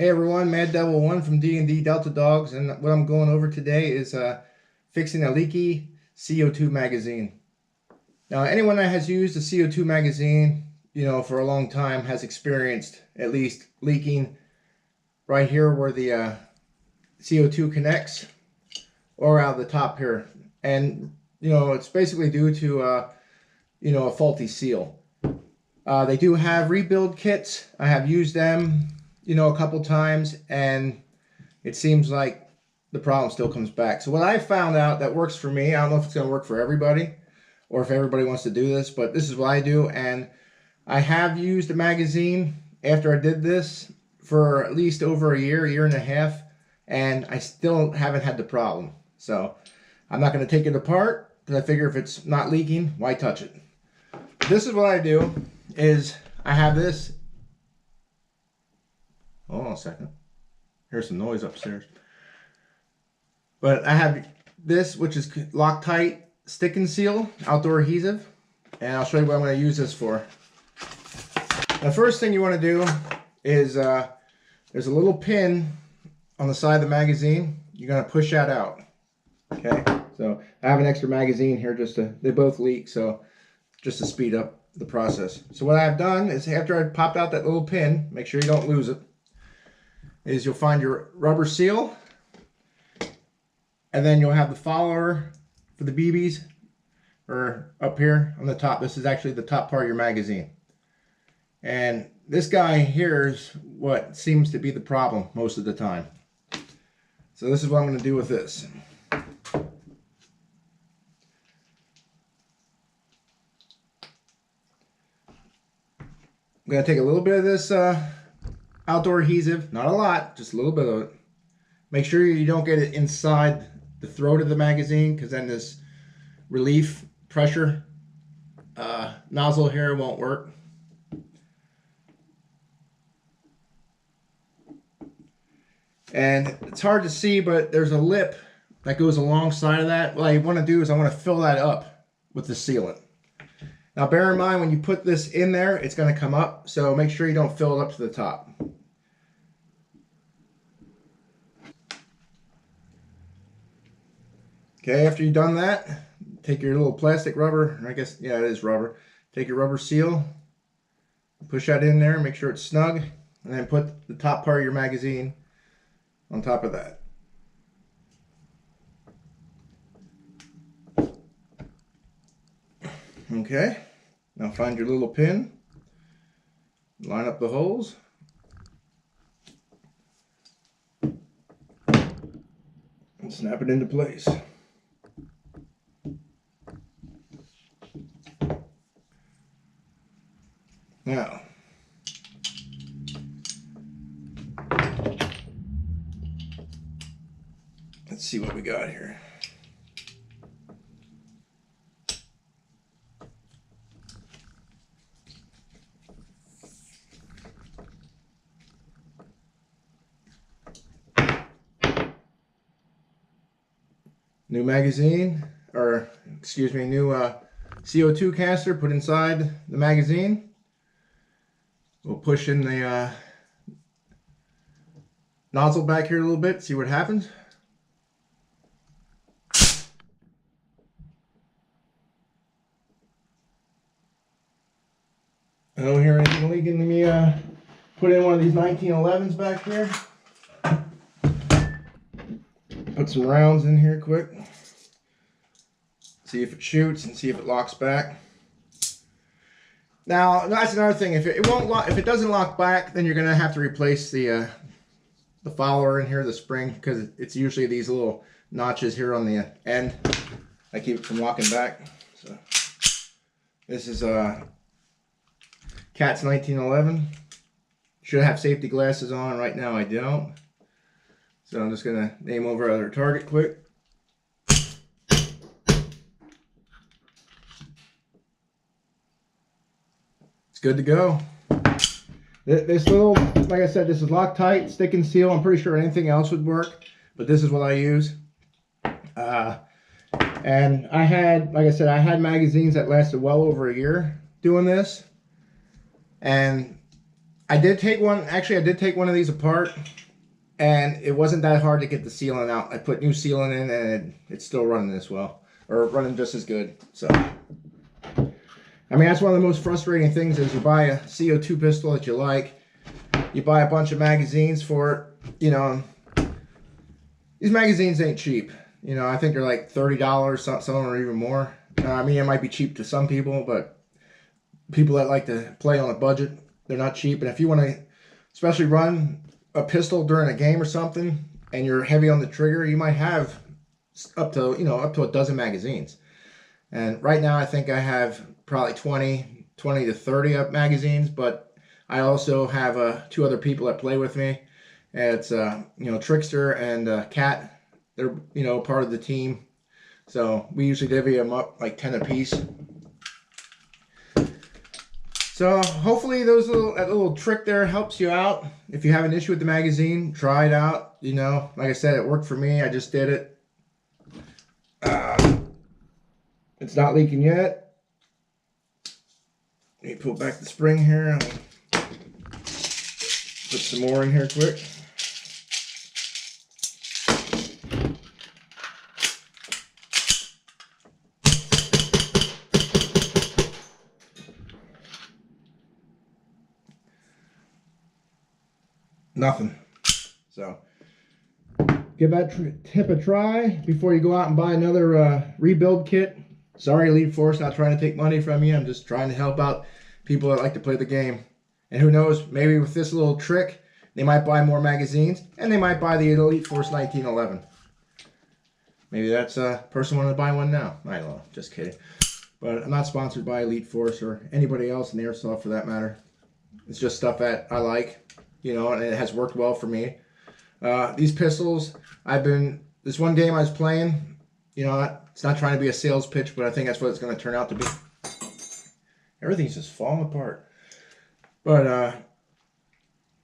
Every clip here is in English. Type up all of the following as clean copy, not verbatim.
Hey everyone, Mad Devil 1 from D&D Delta Dogs, and what I'm going over today is fixing a leaky CO2 magazine. Now, anyone that has used a CO2 magazine, for a long time has experienced at least leaking right here where the CO2 connects, or out of the top here. And, it's basically due to, a faulty seal. They do have rebuild kits. I have used them a couple times, and it seems like the problem still comes back. So what I found out that works for me, I don't know if it's going to work for everybody or if everybody wants to do this, but this is what I do. And I have used a magazine after I did this for at least over a year and a half, and I still haven't had the problem. So I'm not going to take it apart because I figure if it's not leaking, why touch it? This is what I do is I have this. Hold on a second. Here's some noise upstairs. But I have this, which is Loctite Stick and Seal outdoor adhesive, and I'll show you what I'm going to use this for. The first thing you want to do is there's a little pin on the side of the magazine. You're going to push that out. Okay, so I have an extra magazine here they both leak, so just to speed up the process. So what I've done is after I popped out that little pin, make sure you don't lose it, is you'll find your rubber seal, and then you'll have the follower for the BBs, or up here on the top. This is actually the top part of your magazine. And this guy here is what seems to be the problem most of the time. So this is what I'm going to do with this. I'm going to take a little bit of this outdoor adhesive, not a lot, just a little bit of it. Make sure you don't get it inside the throat of the magazine, because then this relief pressure nozzle here won't work. And it's hard to see, but there's a lip that goes alongside of that. What I want to do is I want to fill that up with the sealant. Now bear in mind, when you put this in there, it's going to come up, so make sure you don't fill it up to the top. Okay, after you've done that, take your little plastic rubber, I guess, yeah, it is rubber. Take your rubber seal, push that in there, make sure it's snug, and then put the top part of your magazine on top of that. Okay, now find your little pin, line up the holes, and snap it into place. Now, let's see what we got here. New magazine, or excuse me, new CO2 canister put inside the magazine. We'll push in the nozzle back here a little bit, see what happens. I don't hear anything leaking. Let me put in one of these 1911s back here. Put some rounds in here quick. See if it shoots and see if it locks back. Now that's another thing. If it won't lock, if it doesn't lock back, then you're gonna have to replace the follower in here, the spring, because it's usually these little notches here on the end that keep it from locking back. So this is Cat's 1911. Should have safety glasses on. Right now I don't. So I'm just gonna aim over at our target quick. It's good to go. This little, like I said, this is Loctite Stick and Seal. I'm pretty sure anything else would work, but this is what I use. And I had, like I said, I had magazines that lasted well over a year doing this. And I did take one. Actually, I did take one of these apart, and it wasn't that hard to get the sealant out. I put new sealant in, and it's still running as well, or running just as good. So, I mean, that's one of the most frustrating things is you buy a CO2 pistol that you like, you buy a bunch of magazines for it, you know. These magazines ain't cheap. You know, I think they're like $30, some of them are even more. I mean, it might be cheap to some people, but people that like to play on a budget, they're not cheap. And if you want to especially run a pistol during a game or something, and you're heavy on the trigger, you might have up to a dozen magazines. And right now I think I have probably 20 to 30 up magazines, but I also have two other people that play with me. It's Trickster and Cat. They're part of the team, so we usually divvy them up like 10 apiece. So hopefully that little trick there helps you out. If you have an issue with the magazine, try it out. Like I said, it worked for me. I just did it. It's not leaking yet. Let me pull back the spring here. I'll put some more in here quick. Nothing. So give that tip a try before you go out and buy another rebuild kit. Sorry, Elite Force, not trying to take money from you. I'm just trying to help out people that like to play the game. And who knows, maybe with this little trick, they might buy more magazines, and they might buy the Elite Force 1911. Maybe that's a person wanting to buy one now. I don't know, just kidding. But I'm not sponsored by Elite Force or anybody else in airsoft for that matter. It's just stuff that I like. And it has worked well for me. These pistols, this one game I was playing, it's not trying to be a sales pitch, but I think that's what it's going to turn out to be. Everything's just falling apart. But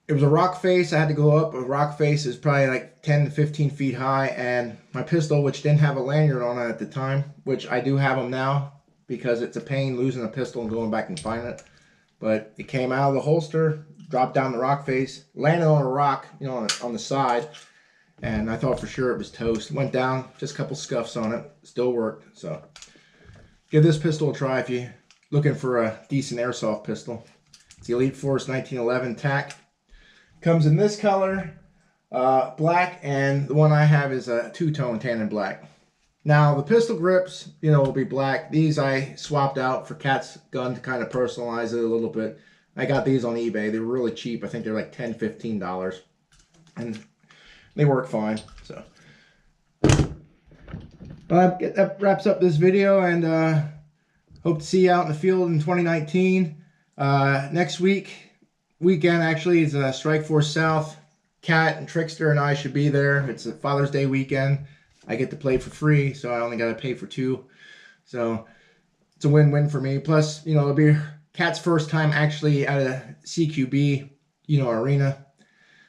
it was a rock face. I had to go up. A rock face is probably like 10 to 15 feet high, and my pistol, which didn't have a lanyard on it at the time, which I do have them now because it's a pain losing a pistol and going back and finding it. But it came out of the holster, dropped down the rock face, landed on a rock, on the side, and I thought for sure it was toast. Went down, just a couple scuffs on it, still worked. So give this pistol a try if you're looking for a decent airsoft pistol. It's the Elite Force 1911 TAC. Comes in this color, black, and the one I have is a two-tone tan and black. Now the pistol grips, will be black. These I swapped out for Cat's gun to kind of personalize it a little bit. I got these on eBay. They were really cheap. I think they're like $10, $15. And they work fine. So that wraps up this video, and hope to see you out in the field in 2019. Next weekend actually is Strike Force South. Cat and Trickster and I should be there. It's a Father's Day weekend. I get to play for free, so I only got to pay for 2. So it's a win-win for me. Plus, it'll be Cat's first time actually at a CQB, arena.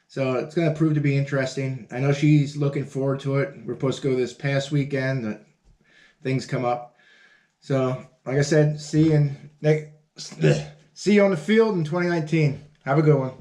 So it's going to prove to be interesting. I know she's looking forward to it. We're supposed to go this past weekend, but things come up. So, like I said, see you on the field in 2019. Have a good one.